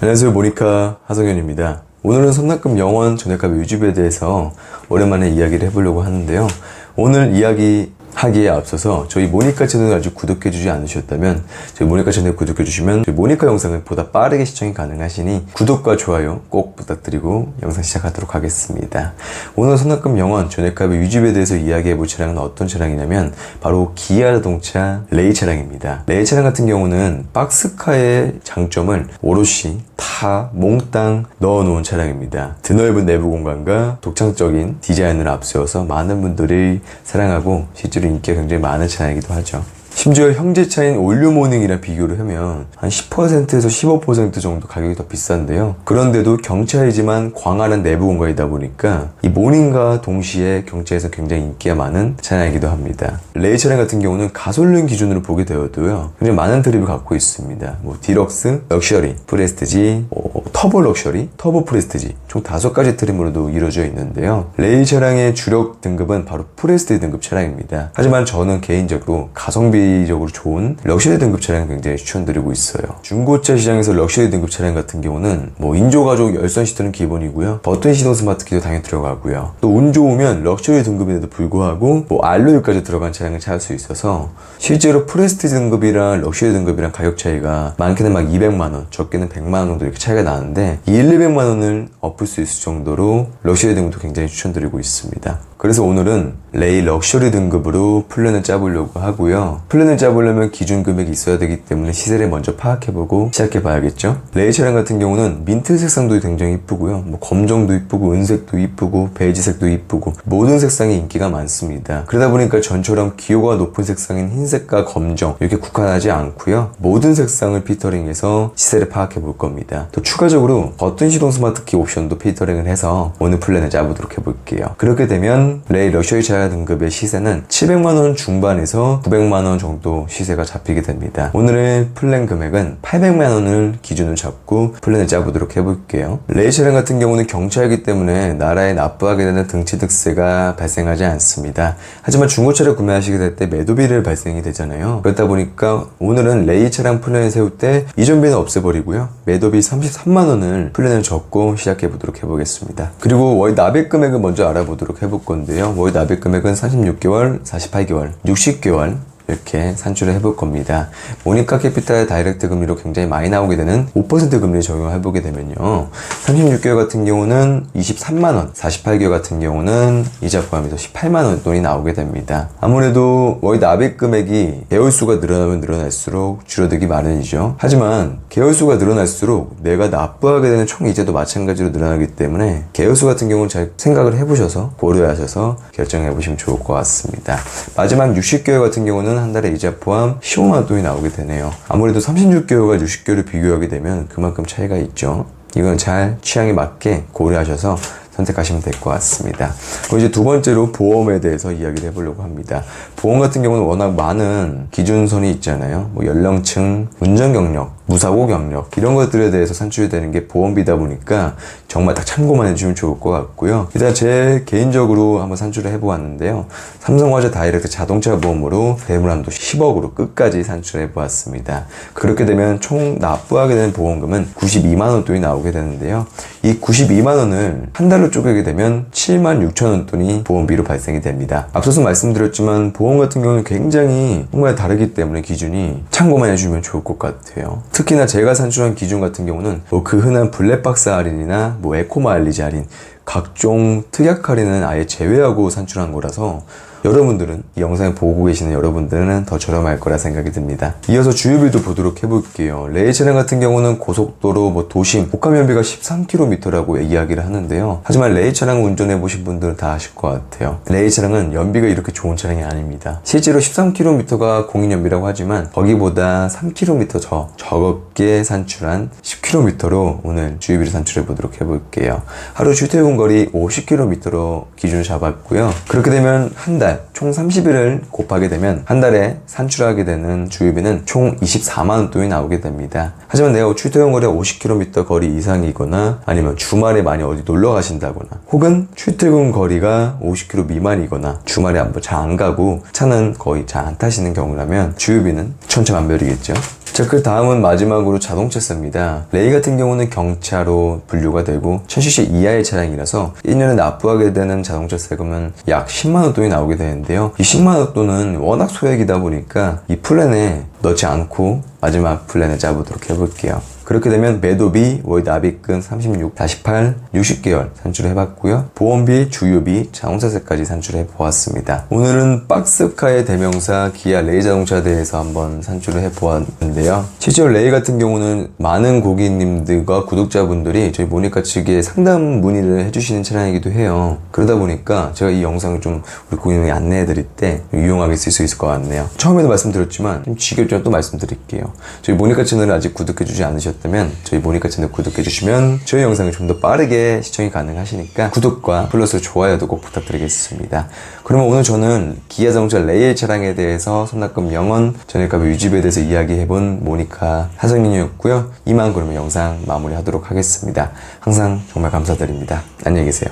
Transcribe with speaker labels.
Speaker 1: 안녕하세요, 모니카 하성현입니다. 오늘은 선납금 영원 전액합의 유지비에 대해서 오랜만에 이야기를 해보려고 하는데요. 오늘 이야기하기에 앞서서 저희 모니카 채널을 아직 구독해주지 않으셨다면 저희 모니카 채널 구독해주시면 저희 모니카 영상을 보다 빠르게 시청이 가능하시니 구독과 좋아요 꼭 부탁드리고 영상 시작하도록 하겠습니다. 오늘 선납금 영원 전액합의 유지비에 대해서 이야기해볼 차량은 어떤 차량이냐면 바로 기아 자동차 레이 차량입니다. 레이 차량 같은 경우는 박스카의 장점을 오롯이 다 몽땅 넣어놓은 차량입니다. 드넓은 내부 공간과 독창적인 디자인을 앞세워서 많은 분들이 사랑하고 실제로 인기가 굉장히 많은 차량이기도 하죠. 심지어 형제차인 올류모닝이랑 비교를 하면 한 10%에서 15% 정도 가격이 더 비싼데요. 그런데도 경차이지만 광활한 내부 공간이다 보니까 이 모닝과 동시에 경차에서 굉장히 인기가 많은 차량이기도 합니다. 레이 차량 같은 경우는 가솔린 기준으로 보게 되어도요, 굉장히 많은 트립을 갖고 있습니다. 디럭스, 럭셔리, 프레스티지, 터보 럭셔리, 터보 프레스티지 총 5가지 트림으로도 이루어져 있는데요. 레이 차량의 주력 등급은 바로 프레스티지 등급 차량입니다. 하지만 저는 개인적으로 가성비적으로 좋은 럭셔리 등급 차량을 굉장히 추천드리고 있어요. 중고차 시장에서 럭셔리 등급 차량 같은 경우는 인조가죽 열선 시트는 기본이고요, 버튼 시동 스마트 키도 당연히 들어가고요, 또 운 좋으면 럭셔리 등급인데도 불구하고 알로이까지 들어간 차량을 찾을 수 있어서 실제로 프레스티지 등급이랑 럭셔리 등급이랑 가격 차이가 많게는 막 200만원, 적게는 100만원 정도 이렇게 차이가 나는데 200~200만원을 엎을 수 있을 정도로 럭셔리 등급도 굉장히 추천드리고 있습니다. 그래서 오늘은 레이 럭셔리 등급으로 플랜을 짜보려고 하고요. 플랜을 짜보려면 기준 금액이 있어야 되기 때문에 시세를 먼저 파악해보고 시작해봐야겠죠. 레이 차량 같은 경우는 민트 색상도 굉장히 이쁘고요, 검정도 이쁘고 은색도 이쁘고 베이지색도 이쁘고 모든 색상이 인기가 많습니다. 그러다 보니까 전처럼 기호가 높은 색상인 흰색과 검정 이렇게 국한하지 않고요, 모든 색상을 피터링해서 시세를 파악해볼 겁니다. 또 추가적으로 버튼 시동 스마트키 옵션도 피터링을 해서 오늘 플랜을 짜보도록 해볼게요. 그렇게 되면 레이 럭셔리 차량 등급의 시세는 700만원 중반에서 900만원 정도 시세가 잡히게 됩니다. 오늘의 플랜 금액은 800만원을 기준으로 잡고 플랜을 짜보도록 해볼게요. 레이 차량 같은 경우는 경차이기 때문에 나라에 납부하게 되는 등취득세가 발생하지 않습니다. 하지만 중고차를 구매하시게 될 때 매도비를 발생이 되잖아요. 그렇다 보니까 오늘은 레이 차량 플랜을 세울 때 이전비는 없애버리고요, 매도비 33만원을 플랜을 적고 시작해보도록 해보겠습니다. 그리고 월 납입 금액을 먼저 알아보도록 해볼 건데요. 월 납입 금액은 36개월, 48개월, 60개월 이렇게 산출을 해볼 겁니다. 모니카 캐피탈 다이렉트 금리로 굉장히 많이 나오게 되는 5% 금리를 적용해보게 되면요, 36개월 같은 경우는 23만원, 48개월 같은 경우는 이자 포함해서 18만원 돈이 나오게 됩니다. 아무래도 월 납입 금액이 개월수가 늘어나면 늘어날수록 줄어들기 마련이죠. 하지만 개월수가 늘어날수록 내가 납부하게 되는 총 이자도 마찬가지로 늘어나기 때문에 개월수 같은 경우는 잘 생각을 해보셔서 고려하셔서 결정해보시면 좋을 것 같습니다. 마지막 60개월 같은 경우는 한 달에 이자 포함 15만원 돈이 나오게 되네요. 아무래도 36개월과 60개월을 비교하게 되면 그만큼 차이가 있죠. 이건 잘 취향에 맞게 고려하셔서 선택하시면 될 것 같습니다. 그리고 이제 두 번째로 보험에 대해서 이야기를 해보려고 합니다. 보험 같은 경우는 워낙 많은 기준선이 있잖아요. 연령층, 운전 경력, 무사고 경력 이런 것들에 대해서 산출이 되는 게 보험비다 보니까 정말 딱 참고만 해주면 좋을 것 같고요. 일단 제 개인적으로 한번 산출을 해보았는데요, 삼성화재 다이렉트 자동차 보험으로 대물한도 10억으로 끝까지 산출을 해보았습니다. 그렇게 되면 총 납부하게 되는 보험금은 92만원 돈이 나오게 되는데요, 이 92만원을 한 달로 쪼개게 되면 76,000원 돈이 보험비로 발생이 됩니다. 앞서서 말씀드렸지만 보험 같은 경우는 굉장히 정말 다르기 때문에 기준이 참고만 해주면 좋을 것 같아요. 특히나 제가 산출한 기준 같은 경우는 그 흔한 블랙박스 할인이나 에코 마일리지 할인, 각종 특약 할인은 아예 제외하고 산출한 거라서 여러분들은, 이 영상을 보고 계시는 여러분들은 더 저렴할 거라 생각이 듭니다. 이어서 주유비도 보도록 해볼게요. 레이 차량 같은 경우는 고속도로, 도심, 복합연비가 13km라고 이야기를 하는데요. 하지만 레이 차량을 운전해보신 분들은 다 아실 것 같아요. 레이 차량은 연비가 이렇게 좋은 차량이 아닙니다. 실제로 13km가 공인연비라고 하지만 거기보다 3km 더 적게 산출한 10km로 오늘 주유비를 산출해보도록 해볼게요. 하루 출퇴근 거리 50km로 기준을 잡았고요. 그렇게 되면 한 달 총 30일을 곱하게 되면 한 달에 산출하게 되는 주유비는 총 24만원 돈이 나오게 됩니다. 하지만 내가 출퇴근 거리가 50km 거리 이상이거나 아니면 주말에 많이 어디 놀러 가신다거나 혹은 출퇴근 거리가 50km 미만이거나 주말에 잘 안 가고 차는 거의 잘 안 타시는 경우라면 주유비는 천차만별이겠죠. 자, 그 다음은 마지막으로 자동차세입니다. 레이 같은 경우는 경차로 분류가 되고 1000cc 이하의 차량이라서 1년에 납부하게 되는 자동차 세금은 약 10만원 돈이 나오게 되는데요. 이 10만원 돈은 워낙 소액이다 보니까 이 플랜에 넣지 않고 마지막 플랜에 짜보도록 해볼게요. 그렇게 되면 매도비, 월 납입금 36-8, 60개월 산출해봤고요. 보험비, 주유비, 자동차세까지 산출해보았습니다. 오늘은 박스카의 대명사 기아 레이 자동차에 대해서 한번 산출을 해보았는데요. 실제로 레이 같은 경우는 많은 고객님들과 구독자분들이 저희 모니카 측에 상담 문의를 해주시는 차량이기도 해요. 그러다 보니까 제가 이 영상을 좀 우리 고객님에게 안내해드릴 때 유용하게 쓸 수 있을 것 같네요. 처음에도 말씀드렸지만 좀 지겹지만 또 말씀드릴게요. 저희 모니카 채널을 아직 구독해주지 않으셨다면 저희 모니카 채널 구독해주시면 저희 영상을 좀 더 빠르게 시청이 가능하시니까 구독과 플러스 좋아요도 꼭 부탁드리겠습니다. 그러면 오늘 저는 기아 자동차 레이 차량에 대해서 선납금 0원 전액값 유지비에 대해서 이야기해본 모니카 하성윤이었고요. 이만 그러면 영상 마무리하도록 하겠습니다. 항상 정말 감사드립니다. 안녕히 계세요.